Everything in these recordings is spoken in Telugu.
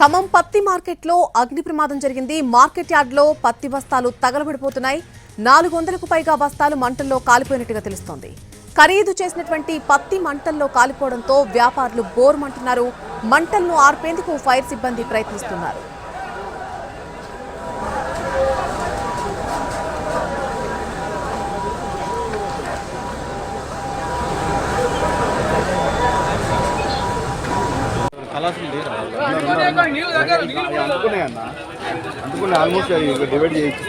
ఖమ్మం పత్తి మార్కెట్లో అగ్ని ప్రమాదం జరిగింది. మార్కెట్ యార్డ్లో పత్తి బస్తాలు తగలబడిపోతున్నాయి. 400కు పైగా బస్తాలు మంటల్లో కాలిపోయినట్టుగా తెలుస్తోంది. ఖరీదు చేసినటువంటి పత్తి మంటల్లో కాలిపోవడంతో వ్యాపారులు బోర్మంటున్నారు. మంటలను ఆర్పేందుకు ఫైర్ సిబ్బంది ప్రయత్నిస్తున్నారు. అందుకునే ఆల్మోస్ట్ డివైడ్ చేయొచ్చు.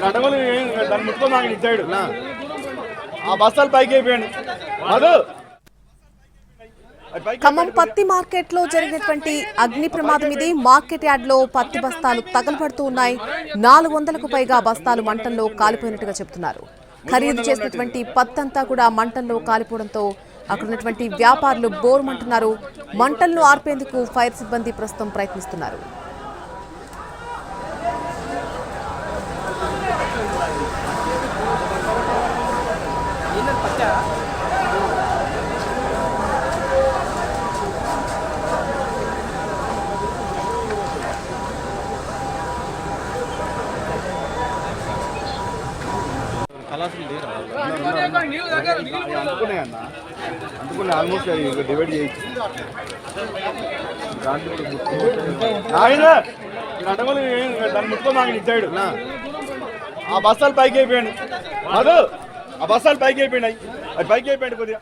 దాన్ని ముట్టుకో మాకు ఇచ్చాడు. ఆ బస్తాలు పైకి అయిపోయాడు. ఖమ్మం పత్తి మార్కెట్ లో జరిగినటువంటి అగ్ని ప్రమాదం ఇది. మార్కెట్ యార్డ్ లో పత్తి బస్తాలు తగలబడుతూ ఉన్నాయి. 400కు పైగా బస్తాలు మంటల్లో కాలిపోయినట్టుగా చెప్తున్నారు. ఖరీదు చేసినటువంటి పత్తి అంతా కూడా మంటల్లో కాలిపోవడంతో అక్కడ ఉన్నటువంటి వ్యాపారులు బోర్మంటున్నారు. మంటలను ఆర్పేందుకు ఫైర్ సిబ్బంది ప్రస్తుతం ప్రయత్నిస్తున్నారు. అందుకునే ఆల్మోస్ట్ డివైడ్ చేయొచ్చు. దాన్ని ముట్టుకో మాకు ఇచ్చాడు. ఆ బస్తాలు పైకి అయిపోయాడు. ఆ బస్తాలు పైకి అయిపోయినాయి. అది పైకి అయిపోయాడు కొద్దిగా.